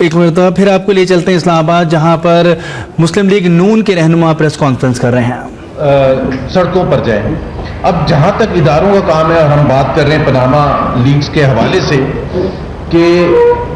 ایک مرتبہ پھر آپ کو لے چلتے ہیں اسلام آباد، جہاں پر مسلم لیگ نون کے رہنما پریس کانفرنس کر رہے ہیں. سڑکوں پر جائیں. اب جہاں تک اداروں کا کام ہے، اور ہم بات کر رہے ہیں پاناما لیکس کے حوالے سے، کہ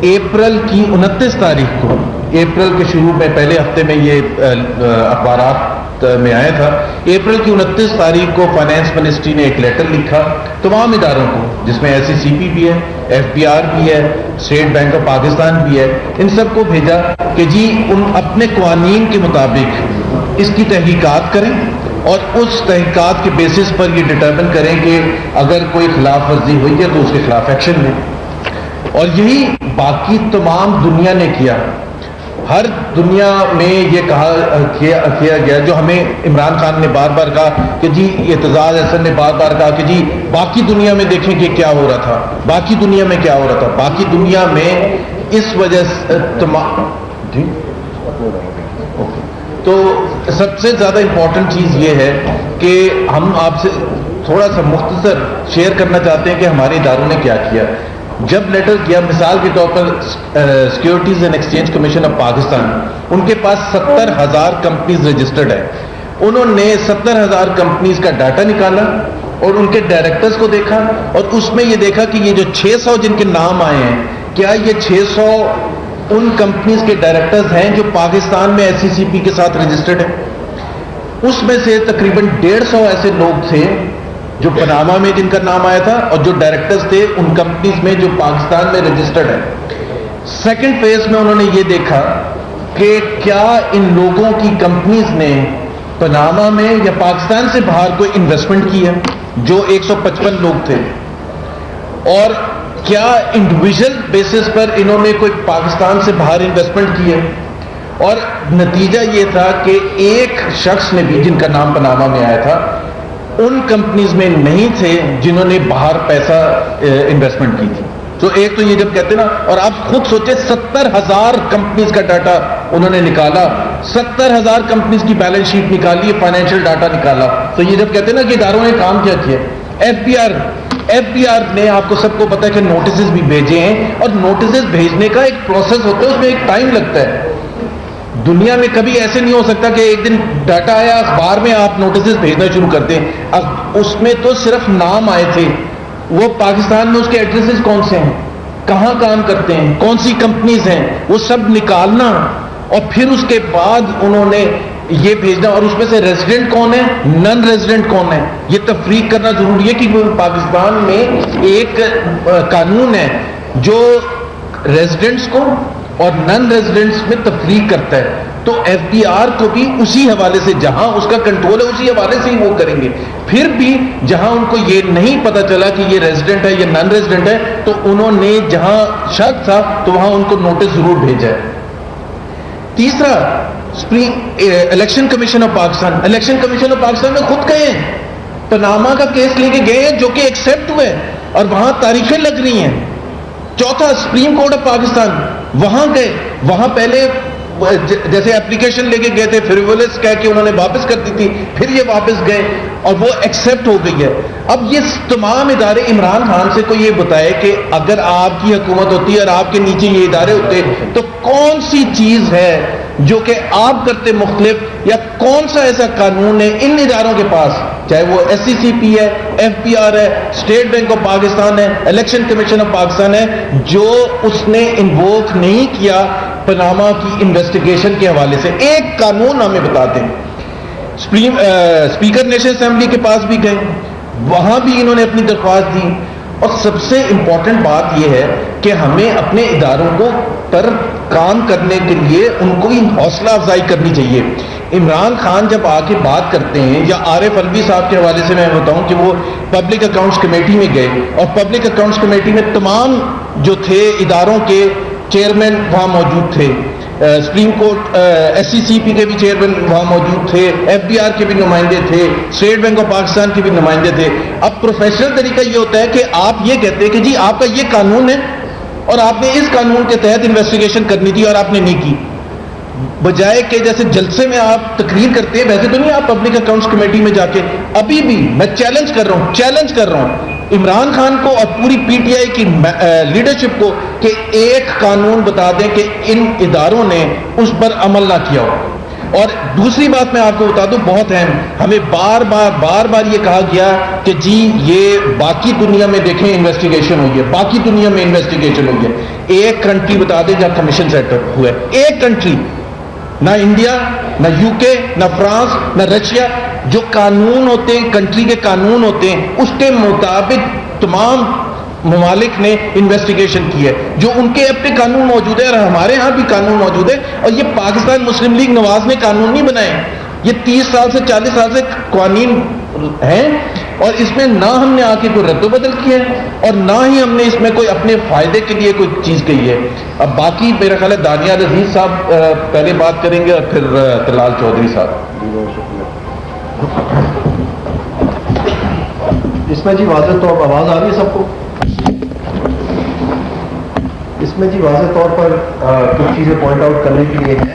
اپریل کی 29 تاریخ کو، اپریل کے شروع میں پہلے ہفتے میں یہ اخبارات میں آیا تھا، اپریل کی 29 تاریخ کو فائنانس منسٹری نے ایک لیٹر لکھا تمام اداروں کو، جس میں ایس سی سی پی بھی ہے، ایف بی آر بھی ہے، اسٹیٹ بینک آف پاکستان بھی ہے، ان سب کو بھیجا کہ جی ان اپنے قوانین کے مطابق اس کی تحقیقات کریں، اور اس تحقیقات کے بیسس پر یہ ڈٹرمن کریں کہ اگر کوئی خلاف ورزی ہوئی ہے تو اس کے خلاف ایکشن لیں. اور یہی باقی تمام دنیا نے کیا. ہر دنیا میں یہ کیا گیا، جو ہمیں عمران خان نے بار بار کہا کہ جی، اعتزاز احسن نے بار بار کہا کہ جی باقی دنیا میں دیکھیں کہ کیا ہو رہا تھا، باقی دنیا میں کیا ہو رہا تھا. باقی دنیا میں اس وجہ سے تو سب سے زیادہ امپورٹنٹ چیز یہ ہے کہ ہم آپ سے تھوڑا سا مختصر شیئر کرنا چاہتے ہیں کہ ہمارے اداروں نے کیا کیا. جب لیٹر کیا، مثال کے طور پر Securities and Exchange Commission of Pakistan, ان کے پاس 70,000 کمپنیز رجسٹرڈ ہیں. انہوں نے 70,000 کمپنیز کا ڈاٹا نکالا اور ان کے ڈائریکٹرز کو دیکھا، اور اس میں یہ دیکھا کہ یہ جو 600 جن کے نام آئے ہیں، کیا یہ 600 ان کمپنیز کے ڈائریکٹرز ہیں جو پاکستان میں ایس سی سی پی کے ساتھ رجسٹرڈ ہیں. اس میں سے تقریباً 150 ایسے لوگ تھے جو پاناما میں جن کا نام آیا تھا، اور جو ڈائریکٹرز تھے ان کمپنیز میں جو پاکستان میں رجسٹرڈ ہیں. سیکنڈ فیز میں انہوں نے یہ دیکھا کہ کیا ان لوگوں کی کمپنیز نے پاناما میں یا پاکستان سے باہر کوئی انویسٹمنٹ کی ہے، جو 155 لوگ تھے، اور کیا انڈیویژل بیسس پر انہوں نے کوئی پاکستان سے باہر انویسٹمنٹ کی ہے. اور نتیجہ یہ تھا کہ ایک شخص نے بھی، جن کا نام پاناما میں آیا تھا، ان کمپنیز میں نہیں تھے جنہوں نے باہر پیسہ انویسٹمنٹ کی تھی. تو ایک تو یہ جب کہتے نا، اور آپ خود سوچیں 70,000 کمپنیز کا ڈاٹا انہوں نے نکالا، 70,000 کمپنیز کی بیلنس شیٹ نکالی، فائنینشیل ڈاٹا نکالا. تو یہ جب کہتے ہیں نا کہ اداروں نے کام کیا کیا. ایف بی آر نے، آپ کو سب کو پتا ہے کہ نوٹسز بھی بھیجے ہیں، اور نوٹسز بھیجنے کا ایک پروسیس ہوتا ہے، اس میں ایک ٹائم لگتا ہے. دنیا میں کبھی ایسے نہیں ہو سکتا کہ ایک دن ڈاٹا آیا اخبار میں آپ نوٹسز بھیجنا شروع کر دیں. اب اس میں تو صرف نام آئے تھے، وہ پاکستان میں اس کے ایڈریسز کون سے ہیں، کہاں کام کرتے ہیں، کون سی کمپنیز ہیں، وہ سب نکالنا، اور پھر اس کے بعد انہوں نے یہ بھیجنا. اور اس میں سے ریزیڈنٹ کون ہے، نن ریزیڈنٹ کون ہے، یہ تفریق کرنا ضروری ہے. کہ پاکستان میں ایک قانون ہے جو ریزیڈنٹس کو اور نن ریزیڈنٹس میں تفریق کرتا ہے. تو ایف بی آر کو بھی اسی حوالے سے، جہاں اس کا کنٹرول ہے اسی حوالے سے ہی وہ کریں گے. پھر بھی جہاں ان کو یہ نہیں پتا چلا کہ یہ ریزیڈنٹ ہے یا نن ریزیڈنٹ ہے، تو انہوں نے جہاں شک تھا تو وہاں ان کو نوٹس ضرور بھیجا ہے. تیسرا، election commission of Pakistan. Election commission of Pakistan میں خود گئے ہیں، پاناما کا کیس لے کے گئے ہیں، جو کہ ایکسیپٹ ہوئے، اور وہاں تاریخیں لگ رہی ہیں. چوتھا، سپریم کورٹ آف پاکستان، وہاں گئے. وہاں پہلے جیسے اپلیکیشن لے کے گئے تھے، فریولس کہہ کے انہوں نے واپس کر دی تھی، پھر یہ واپس گئے اور وہ ایکسیپٹ ہو گئی ہے. اب یہ تمام ادارے، عمران خان سے کوئی یہ بتائے کہ اگر آپ کی حکومت ہوتی اور آپ کے نیچے یہ ادارے ہوتے تو کون سی چیز ہے جو کہ آپ کرتے مختلف، یا کون سا ایسا قانون ہے ان اداروں کے پاس، چاہے وہ ایس سی سی پی ہے، ایف بی آر ہے، اسٹیٹ بینک آف پاکستان ہے، الیکشن کمیشن آف پاکستان ہے، جو اس نے انووک نہیں کیا پاناما کی انویسٹیگیشن کے حوالے سے. ایک قانون ہمیں بتاتے ہیں. اسپیکر نیشنل اسمبلی کے پاس بھی گئے، وہاں بھی انہوں نے اپنی درخواست دی. اور سب سے امپورٹنٹ بات یہ ہے کہ ہمیں اپنے اداروں کو پر کام کرنے کے لیے ان کو حوصلہ افزائی کرنی چاہیے. عمران خان جب آ کے بات کرتے ہیں، یا عارف الوی صاحب کے حوالے سے میں بتاؤں کہ وہ پبلک اکاؤنٹس کمیٹی میں گئے، اور پبلک اکاؤنٹس کمیٹی میں تمام جو تھے اداروں کے چیئرمین وہاں موجود تھے، سپریم کورٹ ایس سی سی پی کے بھی چیئرمین وہاں موجود تھے، ایف بی آر کے بھی نمائندے تھے، اسٹیٹ بینک آف پاکستان کے بھی نمائندے تھے. اب پروفیشنل طریقہ یہ ہوتا ہے کہ آپ یہ کہتے ہیں کہ جی آپ کا یہ قانون ہے اور آپ نے اس قانون کے تحت انویسٹیگیشن کرنی تھی اور آپ نے نہیں کی، بجائے کہ جیسے جلسے میں آپ تقریر کرتے ہیں ویسے تو نہیں آپ پبلک اکاؤنٹس کمیٹی میں جا کے. ابھی بھی میں چیلنج کر رہا ہوں عمران خان کو اور پوری پی ٹی آئی کی لیڈرشپ کو کہ ایک قانون بتا دیں کہ ان اداروں نے اس پر عمل نہ کیا ہو. اور دوسری بات میں آپ کو بتا دوں بہت اہم, ہمیں بار بار یہ کہا گیا کہ جی یہ باقی دنیا میں دیکھیں انویسٹیگیشن ہوئی ہے, باقی دنیا میں انویسٹیگیشن ہوئی ہے. ایک کنٹری بتا دیں جہاں کمیشن سیٹ ہوا ہے, ایک کنٹری, نہ انڈیا, نہ یو کے, نہ فرانس, نہ رشیا. جو قانون ہوتے ہیں, کنٹری کے قانون ہوتے ہیں, اس کے مطابق تمام ممالک نے انویسٹیگیشن کی ہے. جو ان کے اپنے قانون موجود ہے اور ہمارے ہاں بھی قانون موجود ہے. اور یہ پاکستان مسلم لیگ نواز نے قانون نہیں بنائے, یہ 30 سال سے 40 سال سے قوانین ہیں, اور اس میں نہ ہم نے آ کے کوئی رد و بدل کیا ہے اور نہ ہی ہم نے اس میں کوئی اپنے فائدے کے لیے کوئی چیز کہی ہے. اب باقی میرا خیال ہے دانیال عزیز صاحب پہلے بات کریں گے اور پھر طلال چودھری صاحب. اس میں جی واضح طور پر آواز آ رہی ہے سب کو؟ اس میں جی واضح طور پر کچھ چیزیں پوائنٹ آؤٹ کرنے کے لیے ہے.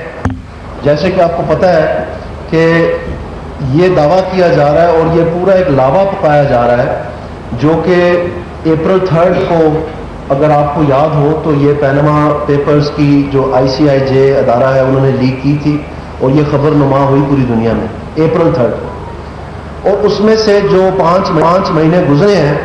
جیسے کہ آپ کو پتہ ہے کہ یہ دعویٰ کیا جا رہا ہے اور یہ پورا ایک لاوا پکایا جا رہا ہے جو کہ اپریل 3 کو, اگر آپ کو یاد ہو تو یہ پینما پیپرز کی جو ICIJ ادارہ ہے انہوں نے لیک کی تھی اور یہ خبر نما ہوئی پوری دنیا میں اپریل 3 کو. اور اس میں سے جو 5 مہینے گزرے ہیں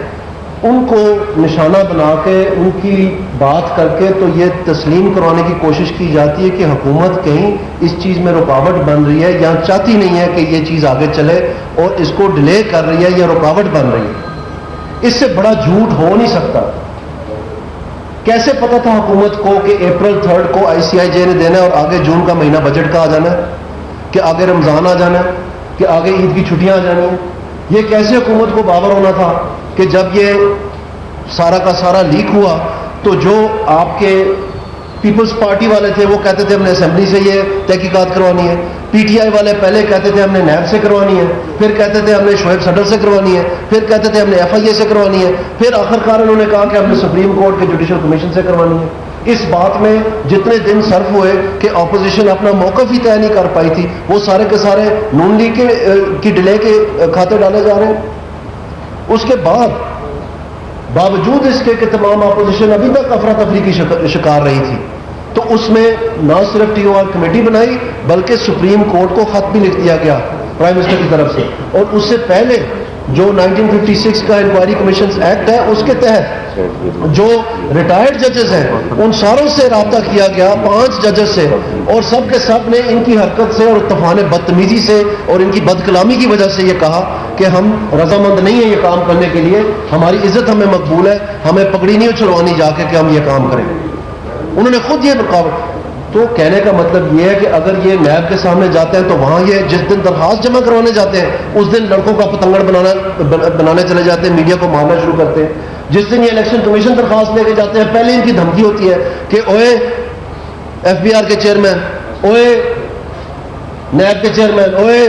ان کو نشانہ بنا کے ان کی بات کر کے تو یہ تسلیم کروانے کی کوشش کی جاتی ہے کہ حکومت کہیں اس چیز میں رکاوٹ بن رہی ہے یا چاہتی نہیں ہے کہ یہ چیز آگے چلے اور اس کو ڈیلے کر رہی ہے یا رکاوٹ بن رہی ہے. اس سے بڑا جھوٹ ہو نہیں سکتا. کیسے پتا تھا حکومت کو کہ اپریل 3 کو ICIJ نے دینا ہے اور آگے جون کا مہینہ بجٹ کا آ جانا ہے, کہ آگے رمضان آ جانا ہے, کہ آگے عید کی چھٹیاں آ جانی ہیں؟ یہ کیسے حکومت کو باور ہونا تھا کہ جب یہ سارا کا سارا لیک ہوا تو جو آپ کے پیپلز پارٹی والے تھے وہ کہتے تھے ہم نے اسمبلی سے یہ تحقیقات کروانی ہے, PTI والے پہلے کہتے تھے ہم نے نیب سے کروانی ہے, پھر کہتے تھے ہم نے شعیب صدر سے کروانی ہے, پھر کہتے تھے ہم نے FIA سے کروانی ہے, پھر آخرکار انہوں نے کہا کہ ہم نے سپریم کورٹ کے جوڈیشل کمیشن سے کروانی ہے. اس بات میں جتنے دن صرف ہوئے کہ اپوزیشن اپنا موقف ہی طے نہیں کر پائی تھی, وہ سارے کے سارے نون لیگ کی ڈیلے کے کھاتے ڈالے جا رہے ہیں. اس کے بعد باوجود اس کے کہ تمام اپوزیشن ابھی تک افراتفری کی شکار رہی تھی, تو اس میں نہ صرف TOR کمیٹی بنائی بلکہ سپریم کورٹ کو خط بھی لکھ دیا گیا پرائم منسٹر کی طرف سے. اور اس سے پہلے جو 1956 کا انکوائری کمیشنز ایکٹ ہے اس کے تحت جو ریٹائرڈ ججز ہیں ان ساروں سے رابطہ کیا گیا, 5 ججز سے, اور سب کے سب نے ان کی حرکت سے اور طوفان بدتمیزی سے اور ان کی بد کلامی کی وجہ سے یہ کہا کہ ہم رضامند نہیں ہیں یہ کام کرنے کے لیے, ہماری عزت ہمیں مقبول ہے, ہمیں پگڑی نہیں اچھلوانی جا کے کہ ہم یہ کام کریں. انہوں نے خود یہ رکاوٹ. تو کہنے کا مطلب یہ ہے کہ اگر یہ نیب کے سامنے جاتے ہیں تو وہاں یہ جس دن درخواست جمع کروانے جاتے ہیں اس دن لڑکوں کا پتنگڑ بنانے چلے جاتے ہیں, میڈیا کو مارنا شروع کرتے ہیں. جس دن یہ الیکشن کمیشن درخواست لے کے جاتے ہیں پہلے ان کی دھمکی ہوتی ہے کہ اوئے FBR کے چیئرمین, اوئے نیب کے چیئرمین, اوئے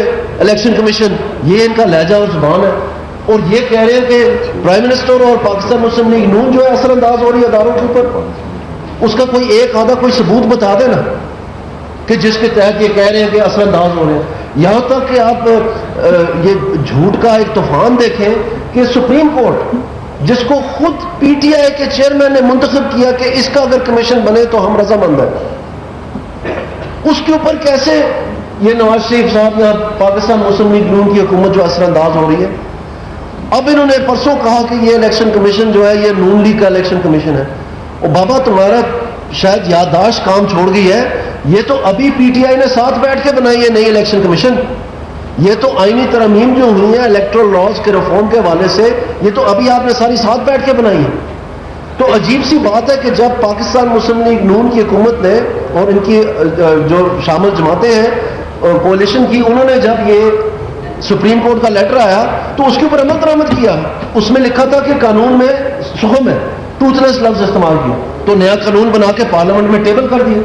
الیکشن کمیشن. یہ ان کا لہجہ اور زبان ہے. اور یہ کہہ رہے ہیں کہ پرائم منسٹر اور پاکستان مسلم لیگ نون جو ہے اثر انداز ہو رہی ہے اداروں کے اوپر. اس کا کوئی ایک آدھا کوئی ثبوت بتا دینا کہ جس کے تحت یہ کہہ رہے ہیں کہ اثر انداز ہو رہے ہیں. یہاں تک کہ آپ یہ جھوٹ کا ایک طوفان دیکھیں کہ سپریم کورٹ جس کو خود PTI کے چیئرمین نے منتخب کیا کہ اس کا اگر کمیشن بنے تو ہم رضامند ہیں, اس کے اوپر کیسے یہ نواز شریف صاحب یا پاکستان مسلم لیگ نون کی حکومت جو اثر انداز ہو رہی ہے. اب انہوں نے پرسوں کہا کہ یہ الیکشن کمیشن جو ہے یہ نون لیگ کا الیکشن کمیشن ہے. اور بابا تمہارا شاید یادداشت کام چھوڑ گئی ہے, یہ تو ابھی PTI نے ساتھ بیٹھ کے بنائی ہے نئی الیکشن کمیشن. یہ تو آئینی ترمیم جو ہوئی ہیں الیکٹرل لاز کے ریفارم کے حوالے سے یہ تو ابھی آپ نے ساری ساتھ بیٹھ کے بنائی ہے. تو عجیب سی بات ہے کہ جب پاکستان مسلم لیگ نون کی حکومت نے اور ان کی جو شامل جماعتیں ہیں کولیشن کی, انہوں نے جب یہ سپریم کورٹ کا لیٹر آیا تو اس کے اوپر عمل درآمد کیا. اس میں لکھا تھا کہ قانون میں سخم ہے, ٹوتھلیس لفظ استعمال کیا, تو نیا قانون بنا کے پارلیمنٹ میں ٹیبل کر دیا.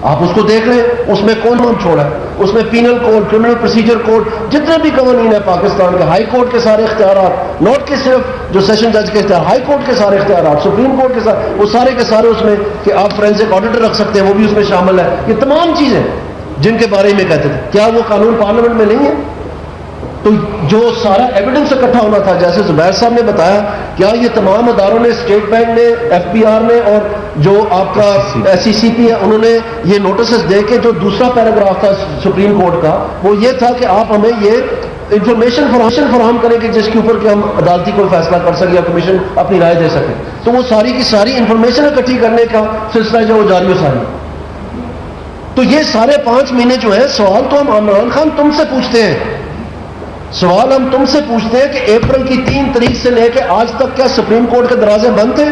آپ اس کو دیکھ لیں, اس میں کون کون چھوڑا ہے, اس میں penal code, criminal procedure code, جتنے بھی قوانین ہیں پاکستان کے, ہائی کورٹ کے سارے اختیارات, نوٹ کہ صرف جو سیشن جج کے اختیار, ہائی کورٹ کے سارے اختیارات, سپریم کورٹ کے سارے, وہ سارے کے سارے اس میں کہ آپ فورینسک آڈیٹر رکھ سکتے ہیں وہ بھی اس میں شامل ہے. یہ تمام چیزیں جن کے بارے میں کہتے تھے, کیا وہ قانون پارلیمنٹ میں نہیں ہے؟ تو جو سارا ایویڈنس اکٹھا ہونا تھا، جیسے زبیر صاحب نے بتایا، کیا یہ تمام اداروں نے، اسٹیٹ بینک نے، ایف پی آر نے، اور جو آپ کا ایس سی سی پی ہے، انہوں نے یہ نوٹسز دے کے جو دوسرا پیراگراف تھا سپریم کورٹ کا، وہ یہ تھا کہ آپ ہمیں یہ انفارمیشن فراہم کریں کہ جس کے اوپر کہ ہم عدالتی کوئی فیصلہ کر سکیں یا کمیشن اپنی رائے دے سکے. تو وہ ساری کی ساری انفارمیشن اکٹھی کرنے کا سلسلہ جو وہ جاری و ساری. تو یہ سارے 5 مہینے جو ہیں، سوال تو ہم عمران خان تم سے پوچھتے ہیں، سوال ہم تم سے پوچھتے ہیں کہ اپریل کی 3 تاریخ سے لے کے آج تک کیا سپریم کورٹ کے دروازے بند تھے؟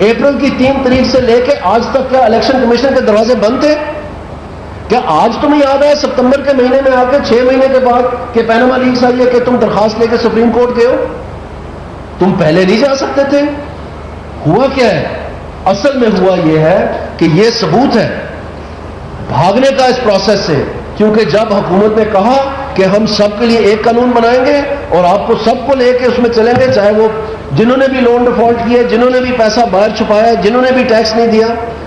اپریل کی 3 تاریخ سے لے کے آج تک کیا الیکشن کمیشن کے دروازے بند تھے؟ کیا آج تمہیں یاد ہے ستمبر کے مہینے میں آ کے 6 مہینے کے بعد کہ پیناما لیکس آئی ہے کہ تم درخواست لے کے سپریم کورٹ گئے ہو؟ تم پہلے نہیں جا سکتے تھے؟ ہوا کیا ہے؟ اصل میں ہوا یہ ہے کہ یہ ثبوت ہے بھاگنے کا اس پروسیس سے. کیونکہ جب حکومت نے کہا کہ ہم سب کے لیے ایک قانون بنائیں گے اور آپ کو سب کو لے کے اس میں چلیں گے، چاہے وہ جنہوں نے بھی لون ڈیفالٹ کیے، جنہوں نے بھی پیسہ باہر چھپایا، جنہوں نے بھی ٹیکس نہیں دیا،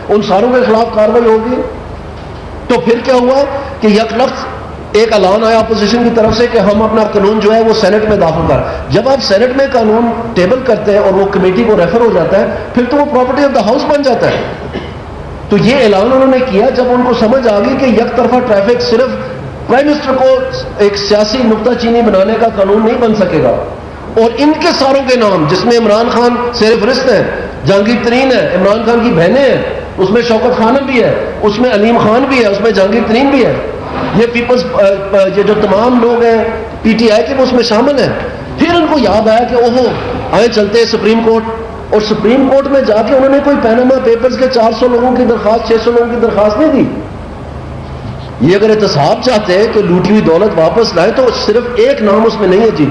ان ساروں کے خلاف کارروائی ہوگی. تو پھر کیا ہوا کہ یک لفظ ایک اعلان آیا اپوزیشن کی طرف سے کہ ہم اپنا قانون جو ہے وہ سینٹ میں داخل کر. جب آپ سینٹ میں قانون ٹیبل کرتے ہیں اور وہ کمیٹی کو ریفر ہو جاتا ہے، پھر تو وہ پراپرٹی آف دا ہاؤس بن جاتا ہے. تو یہ اعلان انہوں نے کیا جب ان کو سمجھ آ گئی کہ یک طرفہ ٹریفک صرف پرائم منسٹر کو ایک سیاسی نکتہ چینی بنانے کا قانون نہیں بن سکے گا. اور ان کے ساروں کے نام، جس میں عمران خان سیر فہرست ہے، جہانگیر ترین ہے، عمران خان کی بہنیں ہیں، اس میں شوکت خانم بھی ہے، اس میں علیم خان بھی ہے، اس میں جہانگیر ترین بھی ہے، یہ پیپلز یہ جو تمام لوگ ہیں پی ٹی آئی کے وہ اس میں شامل ہیں. پھر ان کو یاد آیا کہ اوہو آئے چلتے ہیں سپریم کورٹ. اور سپریم کورٹ میں جا کے انہوں نے کوئی پیناما پیپرز کے 400 لوگوں کی درخواست، 600 لوگوں کی درخواست نہیں دی. یہ اگر احتساب چاہتے ہیں کہ لوٹی ہوئی دولت واپس لائے تو صرف ایک نام اس میں نہیں ہے جی،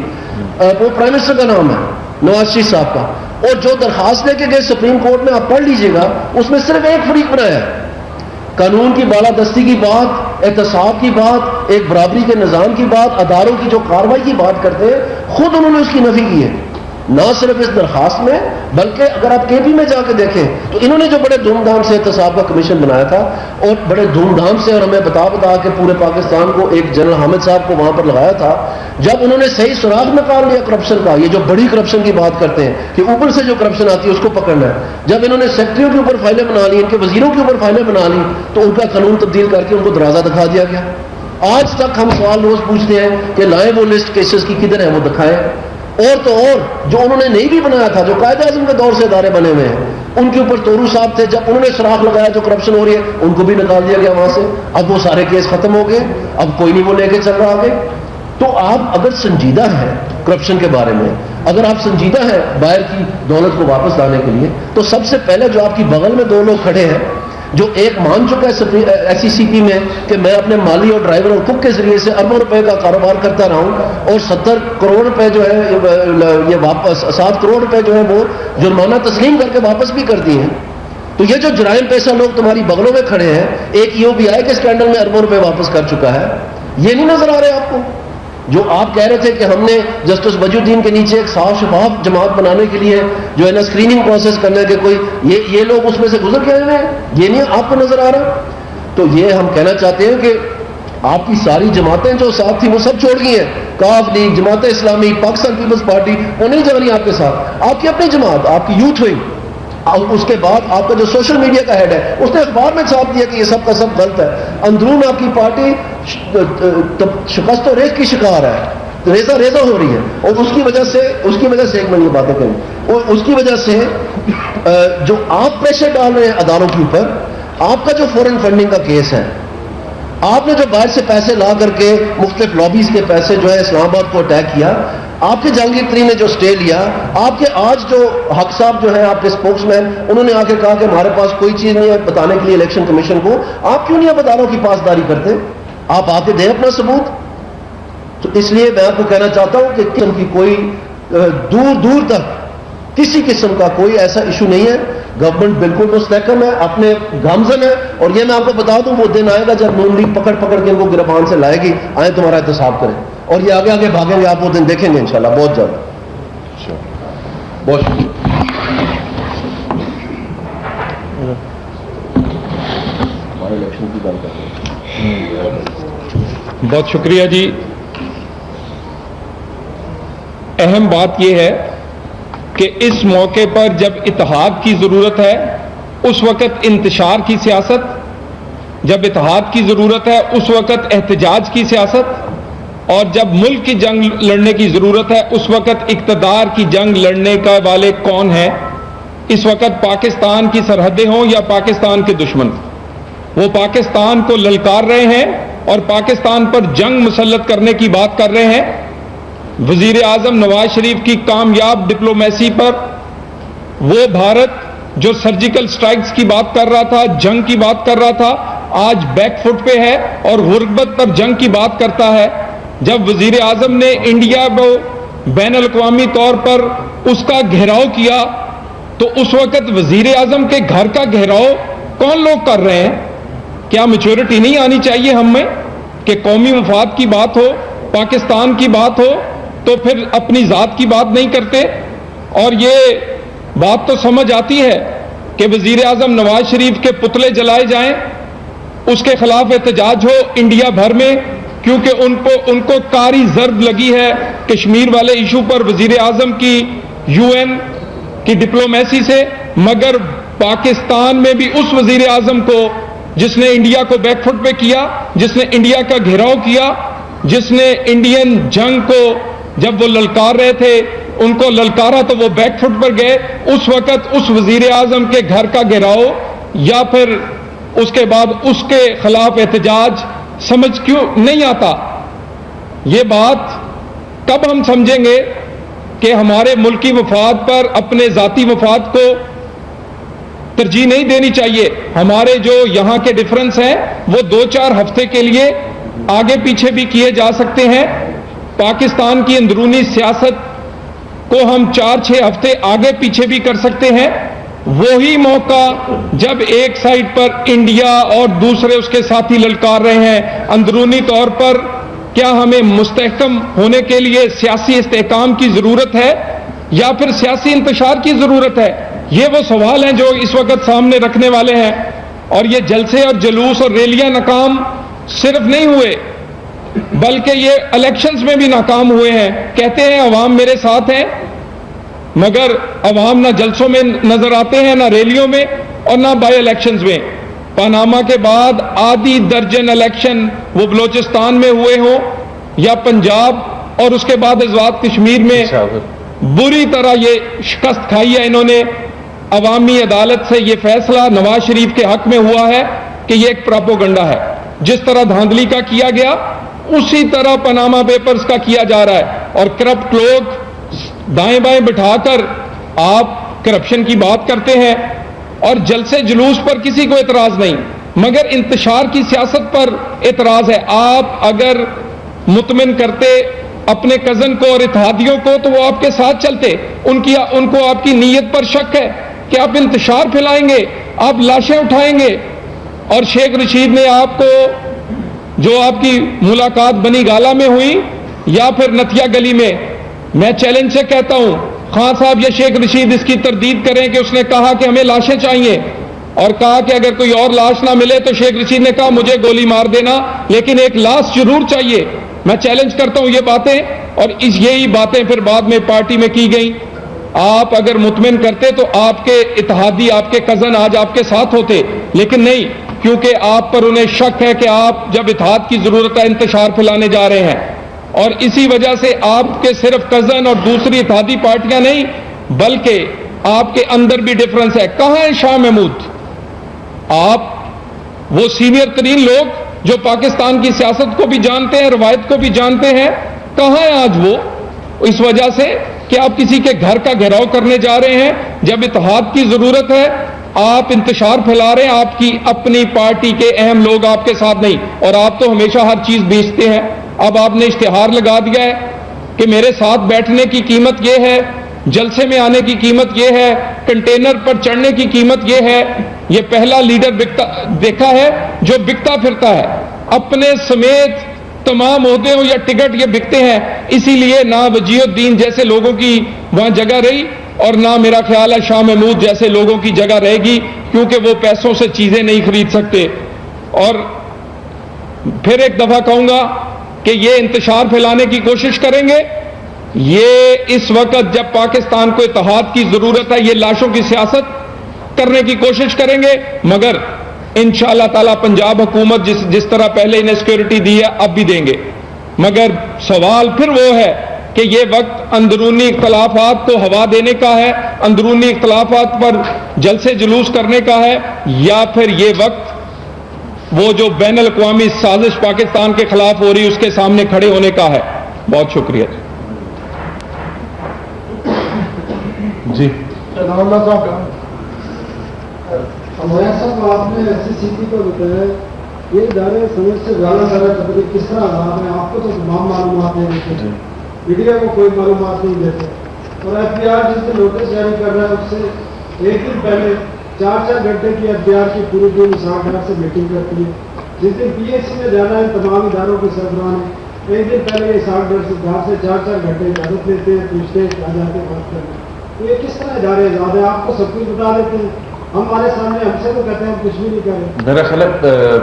وہ پرائم منسٹر کا نام ہے، نواز شریف صاحب کا. اور جو درخواست لے کے گئے سپریم کورٹ میں، آپ پڑھ لیجئے گا، اس میں صرف ایک فریق بنایا ہے. قانون کی بالادستی کی بات، احتساب کی بات، ایک برابری کے نظام کی بات، اداروں کی جو کارروائی کی بات کرتے ہیں، خود انہوں نے اس کی نفی کی ہے. نہ صرف اس درخواست میں، بلکہ اگر آپ کے پی میں جا کے دیکھیں تو انہوں نے جو بڑے دھوم دھام سے احتساب کا کمیشن بنایا تھا، اور بڑے دھوم دھام سے اور ہمیں بتا کے پورے پاکستان کو ایک جنرل حامد صاحب کو وہاں پر لگایا تھا، جب انہوں نے صحیح سراغ نکال لیا کرپشن کا. یہ جو بڑی کرپشن کی بات کرتے ہیں کہ اوپر سے جو کرپشن آتی ہے اس کو پکڑنا ہے، جب انہوں نے سیکٹریوں کے اوپر فائلیں بنا لی، ان کے وزیروں کے اوپر فائلیں بنا لی، تو ان کا قانون تبدیل کر کے ان کو دروازہ دکھا دیا گیا. آج تک ہم سوال روز پوچھتے ہیں کہ لائیں وہ لسٹ کیسز کی کدھر ہے، وہ دکھائیں. اور تو اور جو انہوں نے نہیں بھی بنایا تھا، جو قائد اعظم کے دور سے ادارے بنے ہوئے ہیں، ان کے اوپر تورو صاحب تھے، جب انہوں نے سراغ لگایا جو کرپشن ہو رہی ہے، ان کو بھی نکال دیا گیا وہاں سے. اب وہ سارے کیس ختم ہو گئے، اب کوئی نہیں وہ لے کے چل رہا آگے. تو آپ اگر سنجیدہ ہیں کرپشن کے بارے میں، اگر آپ سنجیدہ ہیں باہر کی دولت کو واپس لانے کے لیے، تو سب سے پہلے جو آپ کی بغل میں 2 لوگ کھڑے ہیں، جو ایک مان چکا ہے ایس سی سی پی میں کہ میں اپنے مالی اور ڈرائیور اور کک کے ذریعے سے اربوں روپے کا کاروبار کرتا رہا ہوں، اور 70 کروڑ روپے جو ہے یہ واپس 7 کروڑ روپے جو ہے وہ جرمانہ تسلیم کر کے واپس بھی کر دیے ہیں. تو یہ جو جرائم پیشہ لوگ تمہاری بغلوں میں کھڑے ہیں، ایک ای او بی آئی کے اسکینڈل میں اربوں روپے واپس کر چکا ہے، یہ نہیں نظر آ رہے آپ کو؟ جو آپ کہہ رہے تھے کہ ہم نے جسٹس وجو الدین کے نیچے ایک صاف شفاف جماعت بنانے کے لیے جو ہے نا اسکریننگ پروسیس کرنے کے کوئی یہ لوگ اس میں سے گزر کے آئے ہیں، یہ نہیں آپ کو نظر آ رہا؟ تو یہ ہم کہنا چاہتے ہیں کہ آپ کی ساری جماعتیں جو ساتھ تھیں وہ سب چھوڑ گئی ہیں. کاف league, Jamaat Islami, Pakistan Peoples party, وہ نہیں جا رہی آپ کے ساتھ. آپ کی اپنی جماعت، آپ کی یوتھ ونگ، اور اس کے بعد آپ کا جو سوشل میڈیا کا ہیڈ ہے، اس نے اخبار میں چھاپ دیا کہ یہ سب کا سب غلط ہے. اندرون آپ کی پارٹی شکست و ریز کی شکار ہے، ریزہ ہو رہی ہے. اور اس کی وجہ سے ایک منٹ یہ باتیں کریں، اور اس کی وجہ سے جو آپ پریشر ڈال رہے ہیں اداروں کے اوپر، آپ کا جو فورن فنڈنگ کا کیس ہے، آپ نے جو باہر سے پیسے لا کر کے مختلف لابیز کے پیسے جو ہے اسلام آباد کو اٹیک کیا، آپ کے جہانگیر ترین نے جو سٹے لیا، آپ کے آج جو حق صاحب جو ہے آپ کے اسپوکس مین، انہوں نے آ کے کہا کہ ہمارے پاس کوئی چیز نہیں ہے بتانے کے لیے الیکشن کمیشن کو. آپ کیوں نہیں اداروں کی پاسداری کرتے؟ آپ آ کے دیں اپنا ثبوت. تو اس لیے میں آپ کو کہنا چاہتا ہوں کہ قسم کی کوئی دور تک کسی قسم کا کوئی ایسا ایشو نہیں ہے. گورنمنٹ بالکل مستحکم ہے، اپنے گامزن ہے. اور یہ میں آپ کو بتا دوں، وہ دن آئے گا جب نون لیگ پکڑ کے ان کو گربان سے لائے گی، آئیں تمہارا احتساب کریں، اور یہ آگے بھاگیں گے. آپ وہ دن دیکھیں گے انشاءاللہ بہت جلد. بہت شکریہ. ہمارے الیکشن کی بات کرتے ہیں. بہت شکریہ جی. اہم بات یہ ہے کہ اس موقع پر جب اتحاد کی ضرورت ہے اس وقت انتشار کی سیاست، جب اتحاد کی ضرورت ہے اس وقت احتجاج کی سیاست، اور جب ملک کی جنگ لڑنے کی ضرورت ہے اس وقت اقتدار کی جنگ لڑنے کا والے کون ہیں؟ اس وقت پاکستان کی سرحدیں ہوں یا پاکستان کے دشمن، وہ پاکستان کو للکار رہے ہیں اور پاکستان پر جنگ مسلط کرنے کی بات کر رہے ہیں۔ وزیر اعظم نواز شریف کی کامیاب ڈپلومیسی پر وہ بھارت جو سرجیکل سٹرائکس کی بات کر رہا تھا، جنگ کی بات کر رہا تھا، آج بیک فٹ پہ ہے اور غربت پر جنگ کی بات کرتا ہے۔ جب وزیر اعظم نے انڈیا کو بین الاقوامی طور پر اس کا گھیراؤ کیا تو اس وقت وزیر اعظم کے گھر کا گھیراؤ کون لوگ کر رہے ہیں؟ کیا میچورٹی نہیں آنی چاہیے ہم میں کہ قومی مفاد کی بات ہو، پاکستان کی بات ہو تو پھر اپنی ذات کی بات نہیں کرتے؟ اور یہ بات تو سمجھ آتی ہے کہ وزیر اعظم نواز شریف کے پتلے جلائے جائیں، اس کے خلاف احتجاج ہو انڈیا بھر میں، کیونکہ ان کو کاری ضرب لگی ہے کشمیر والے ایشو پر وزیر اعظم کی یو این کی ڈپلومیسی سے، مگر پاکستان میں بھی اس وزیر اعظم کو جس نے انڈیا کو بیک فٹ پہ کیا، جس نے انڈیا کا گھیراؤ کیا، جس نے انڈین جنگ کو جب وہ للکار رہے تھے ان کو للکارا تو وہ بیک فٹ پر گئے، اس وقت اس وزیر اعظم کے گھر کا گھیراؤ یا پھر اس کے بعد اس کے خلاف احتجاج سمجھ کیوں نہیں آتا؟ یہ بات کب ہم سمجھیں گے کہ ہمارے ملکی مفاد پر اپنے ذاتی مفاد کو ترجیح نہیں دینی چاہیے؟ ہمارے جو یہاں کے ڈفرنس ہیں وہ 2-4 ہفتے کے لیے آگے پیچھے بھی کیے جا سکتے ہیں، پاکستان کی اندرونی سیاست کو ہم 4-6 ہفتے آگے پیچھے بھی کر سکتے ہیں۔ وہی موقع جب ایک سائڈ پر انڈیا اور دوسرے اس کے ساتھی للکار رہے ہیں اندرونی طور پر، کیا ہمیں مستحکم ہونے کے لیے سیاسی استحکام کی ضرورت ہے یا پھر سیاسی انتشار کی ضرورت ہے؟ یہ وہ سوال ہیں جو اس وقت سامنے رکھنے والے ہیں۔ اور یہ جلسے اور جلوس اور ریلیاں ناکام صرف نہیں ہوئے بلکہ یہ الیکشنز میں بھی ناکام ہوئے ہیں۔ کہتے ہیں عوام میرے ساتھ ہیں، مگر عوام نہ جلسوں میں نظر آتے ہیں، نہ ریلیوں میں اور نہ بائی الیکشنز میں۔ پاناما کے بعد آدھی درجن الیکشن وہ بلوچستان میں ہوئے ہوں یا پنجاب، اور اس کے بعد آزاد کشمیر میں بری طرح یہ شکست کھائی ہے انہوں نے۔ عوامی عدالت سے یہ فیصلہ نواز شریف کے حق میں ہوا ہے کہ یہ ایک پراپوگنڈا ہے، جس طرح دھاندلی کا کیا گیا اسی طرح پاناما پیپرز کا کیا جا رہا ہے، اور کرپٹ لوگ دائیں بائیں بٹھا کر آپ کرپشن کی بات کرتے ہیں، اور جلسے جلوس پر کسی کو اعتراض نہیں، مگر انتشار کی سیاست پر اعتراض ہے۔ آپ اگر مطمئن کرتے اپنے کزن کو اور اتحادیوں کو تو وہ آپ کے ساتھ چلتے، ان کو آپ کی نیت پر شک ہے کہ آپ انتشار پھیلائیں گے، آپ لاشیں اٹھائیں گے۔ اور شیخ رشید نے آپ کو جو آپ کی ملاقات بنی گالا میں ہوئی یا پھر نتیا گلی میں چیلنج سے کہتا ہوں خان صاحب یا شیخ رشید اس کی تردید کریں کہ اس نے کہا کہ ہمیں لاشیں چاہیے، اور کہا کہ اگر کوئی اور لاش نہ ملے تو شیخ رشید نے کہا مجھے گولی مار دینا لیکن ایک لاش ضرور چاہیے۔ میں چیلنج کرتا ہوں یہ باتیں، اور یہی باتیں پھر بعد میں پارٹی میں کی گئیں۔ آپ اگر مطمئن کرتے تو آپ کے اتحادی، آپ کے کزن آج آپ کے ساتھ ہوتے، لیکن نہیں، کیونکہ آپ پر انہیں شک ہے کہ آپ جب اتحاد کی ضرورت ہے انتشار پھیلانے جا رہے ہیں، اور اسی وجہ سے آپ کے صرف کزن اور دوسری اتحادی پارٹیاں نہیں بلکہ آپ کے اندر بھی ڈفرنس ہے۔ کہاں ہے شاہ محمود؟ آپ وہ سینئر ترین لوگ جو پاکستان کی سیاست کو بھی جانتے ہیں، روایت کو بھی جانتے ہیں، کہاں ہیں آج وہ؟ اس وجہ سے کہ آپ کسی کے گھر کا گھیراؤ کرنے جا رہے ہیں جب اتحاد کی ضرورت ہے، آپ انتشار پھیلا رہے ہیں، آپ کی اپنی پارٹی کے اہم لوگ آپ کے ساتھ نہیں، اور آپ تو ہمیشہ ہر چیز بیچتے ہیں۔ اب آپ نے اشتہار لگا دیا ہے کہ میرے ساتھ بیٹھنے کی قیمت یہ ہے، جلسے میں آنے کی قیمت یہ ہے، کنٹینر پر چڑھنے کی قیمت یہ ہے۔ یہ پہلا لیڈر دیکھا ہے جو بکتا پھرتا ہے، اپنے سمیت تمام عہدے ہوں یا ٹکٹ یہ بکتے ہیں۔ اسی لیے نہ وجیہ الدین جیسے لوگوں کی وہاں جگہ رہی، اور نہ میرا خیال ہے شاہ محمود جیسے لوگوں کی جگہ رہے گی، کیونکہ وہ پیسوں سے چیزیں نہیں خرید سکتے۔ اور پھر ایک دفعہ کہوں گا کہ یہ انتشار پھیلانے کی کوشش کریں گے یہ اس وقت جب پاکستان کو اتحاد کی ضرورت ہے یہ لاشوں کی سیاست کرنے کی کوشش کریں گے، مگر انشاءاللہ تعالی پنجاب حکومت جس طرح پہلے انہیں سیکورٹی دی ہے اب بھی دیں گے. مگر سوال پھر وہ ہے کہ یہ وقت اندرونی اختلافات کو ہوا دینے کا ہے، اندرونی اختلافات پر جلسے جلوس کرنے کا ہے، یا پھر یہ وقت وہ جو بین الاقوامی سازش پاکستان کے خلاف ہو رہی اس کے سامنے کھڑے ہونے کا ہے. بہت شکریہ. جی ہمارے صاحب آپ نے ایس سی پی کو بتایا یہ ادارے سمجھ سے زیادہ کرتے کس طرح حالات ہیں، آپ کو تو تمام معلومات نہیں دیتے، میڈیا کو کوئی معلومات نہیں دیتے، اور ایف بی آر جس سے نوٹس جاری کر رہا ہے اس سے ایک دن پہلے 4 گھنٹے کی ایف بی آر کی پوری دن اسحاق ڈار سے میٹنگ کرتی ہے. جس دن پی ایچ سی میں جانا ہے تمام اداروں کے سربراہ ہیں، ایک دن پہلے اسحاق ڈار سے 4 گھنٹے اجازت لیتے ہیں، پوچھتے ہیں کیا جاتے بات کرتے ہیں. یہ کس طرح ادارے آزاد ہیں؟ آپ کو سب کچھ بتا دیتے ہیں، ہمارے سامنے ہم سے تو کہتے ہیں ہم کچھ بھی نہیں کر رہے. میرا خیال ہے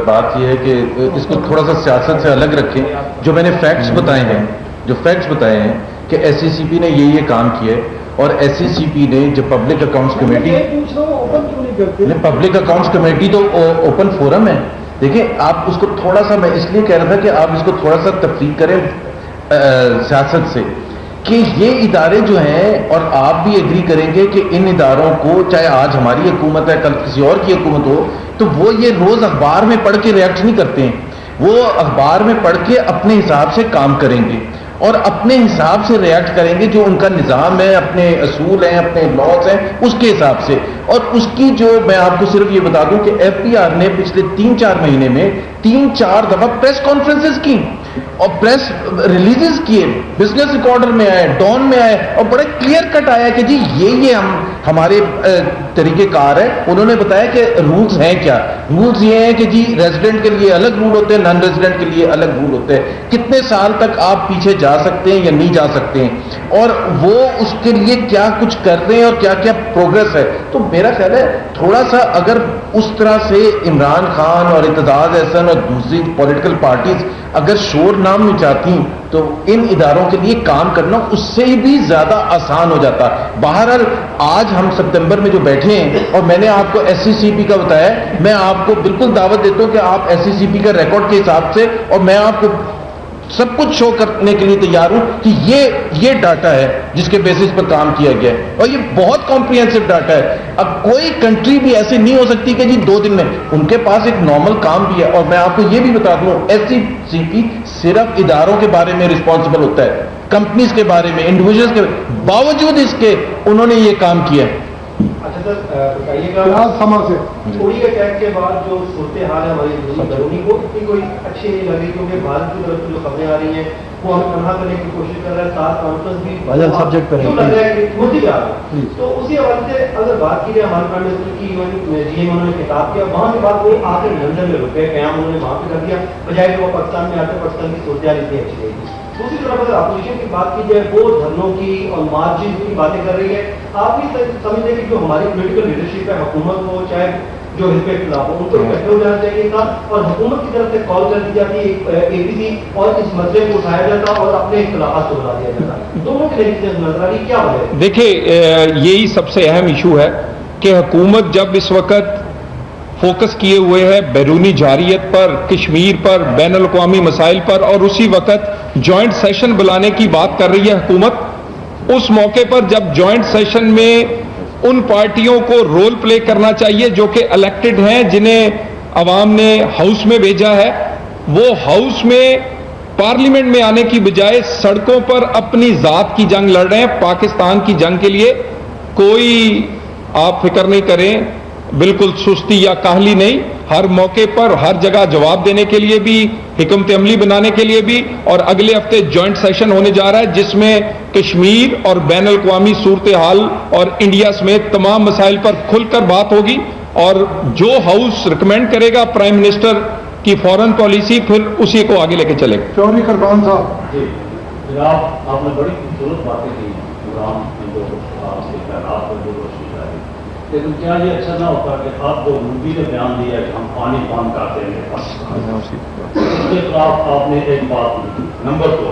بات یہ ہے کہ اس کو تھوڑا سا سیاست سے الگ رکھیں. جو میں نے فیکٹس بتائے ہیں کہ ایس سی سی پی نے یہ کام کیا ہے، اور ایس سی سی پی نے جو public accounts committee, public accounts committee تو اوپن فورم ہے. دیکھیں آپ اس کو تھوڑا سا، میں اس لیے کہہ رہا تھا کہ آپ اس کو تھوڑا سا تفریق کریں سیاست سے، کہ یہ ادارے جو ہیں، اور آپ بھی ایگری کریں گے کہ ان اداروں کو چاہے آج ہماری حکومت ہے کل کسی اور کی حکومت ہو، تو وہ یہ روز اخبار میں پڑھ کے ریئیکٹ نہیں کرتے ہیں. وہ اخبار میں پڑھ کے اپنے حساب سے کام کریں گے اور اپنے حساب سے ریئیکٹ کریں گے. جو ان کا نظام ہے، اپنے اصول ہیں، اپنے لاز ہیں، اس کے حساب سے. اور اس کی جو میں آپ کو صرف یہ بتا دوں کہ ایف پی آر نے پچھلے 3-4 مہینے میں 3-4 دفعہ پریس کانفرنسز کی اور پریس ریلیزز کیے، بزنس ریکارڈر میں آئے، ڈان میں آئے، اور بڑے کلیئر کٹ آیا کہ جی یہ ہمارے طریقہ کار ہے. انہوں نے بتایا کہ رولز ہیں کیا. رولز یہ ہیں کہ جی ریزیڈنٹ کے لیے الگ رول ہوتے ہیں، نان ریزیڈنٹ کے لیے الگ رول ہوتے ہیں، کتنے سال تک آپ پیچھے جا سکتے ہیں یا نہیں جا سکتے ہیں، اور وہ اس کے لیے کیا کچھ کر رہے ہیں اور کیا کیا پروگرس ہے. تو میرا خیال ہے تھوڑا سا اگر اس طرح سے عمران خان اور اعتزاز احسن اور دوسری پولیٹیکل پارٹیز اگر شور نام میں چاہتی تو ان اداروں کے لیے کام کرنا اس سے بھی زیادہ آسان ہو جاتا. بہرحال آج ہم ستمبر میں جو بیٹھے ہیں، اور میں نے آپ کو ایس سی سی پی کا بتایا، میں آپ کو بالکل دعوت دیتا ہوں کہ آپ ایس سی سی پی کا ریکارڈ کے حساب سے، اور میں آپ کو سب کچھ شو کرنے کے لیے تیار ہوں کہ یہ ڈاٹا ہے جس کے بیسس پر کام کیا گیا ہے، اور یہ بہت کمپریہنسو ڈاٹا ہے. اب کوئی کنٹری بھی ایسے نہیں ہو سکتی کہ جی 2 دن میں، ان کے پاس ایک نارمل کام بھی ہے. اور میں آپ کو یہ بھی بتا دوں ایس سی سی پی صرف اداروں کے بارے میں رسپانسبل ہوتا ہے، کمپنیز کے بارے میں، انڈیویجولز کے باوجود اس کے انہوں نے یہ کام کیا ہے. اچھا سر بتائیے گا اڑی اٹیک کے بعد جو صورتحال ہے ہماری بیرونی کو اتنی کوئی اچھی نہیں لگی، کیونکہ بھارت کی طرف سے جو خبریں آ رہی ہیں وہ ہم تنہا کرنے کی کوشش کر رہے ہیں. 7 کانفرنس بھی سبجیکٹ پر لگ رہا ہے کہ ہوتی جا رہی ہے. تو اسی حوالے سے اگر بات کی جائے ہمارے پرائم منسٹر کی جی ایم انہوں نے خطاب کیا، وہاں کے بعد وہ آ کر لندن میں رکے، قیام انہوں نے وہاں پہ کر دیا بجائے کہ وہ پاکستان میں آتے پاکستان کی صورتحال اتنی اچھی رہی تھی. دوسری طرف اگر اپوزیشن کی بات کی جائے وہ دھرنوں کی اور مارچز کی باتیں کر رہی ہے. آپ بھی سمجھتے ہیں کہ جو ہماری پولیٹیکل لیڈرشپ ہے، حکومت ہو چاہے جو حزب اختلاف ہو، ان کو اکٹھے ہو جانا چاہیے تھا اور حکومت کی طرف سے کال کر دی جاتی اے پی سی اور اس مسئلے کو اٹھایا جاتا اور اپنے اختلافات کو بتا دیا جاتا. دونوں کے نتیجے نظر آ رہی کیا وجہ ہے؟ دیکھیے یہی سب سے اہم ایشو ہے کہ حکومت جب اس وقت فوکس کیے ہوئے ہے بیرونی جارحیت پر، کشمیر پر، بین الاقوامی مسائل پر، اور اسی وقت جوائنٹ سیشن بلانے کی بات کر رہی ہے حکومت. اس موقع پر جب جوائنٹ سیشن میں ان پارٹیوں کو رول پلے کرنا چاہیے جو کہ الیکٹڈ ہیں، جنہیں عوام نے ہاؤس میں بھیجا ہے، وہ ہاؤس میں پارلیمنٹ میں آنے کی بجائے سڑکوں پر اپنی ذات کی جنگ لڑ رہے ہیں. پاکستان کی جنگ کے لیے کوئی آپ فکر نہیں کریں، بالکل سستی یا کاہلی نہیں. ہر موقع پر ہر جگہ جواب دینے کے لیے بھی، حکمت عملی بنانے کے لیے بھی. اور اگلے ہفتے جوائنٹ سیشن ہونے جا رہا ہے جس میں کشمیر اور بین الاقوامی صورتحال اور انڈیا سمیت تمام مسائل پر کھل کر بات ہوگی. اور جو ہاؤس ریکمینڈ کرے گا پرائم منسٹر کی فورن پالیسی، پھر اسی کو آگے لے کے چلے گا. چودھری کربان صاحب جی جناب، آپ نے بڑی خوبصورت باتیں کی پروگرام میں جو آپ کے خیالات پر جو روشنی ڈالی، لیکن کیا یہ اچھا نہ ہوتا کہ آپ کو مودی نے بیان دیا کہ ہم پانی بند کر دیں گے، اس کے خلاف آپ نے ایک بات کی. نمبر 2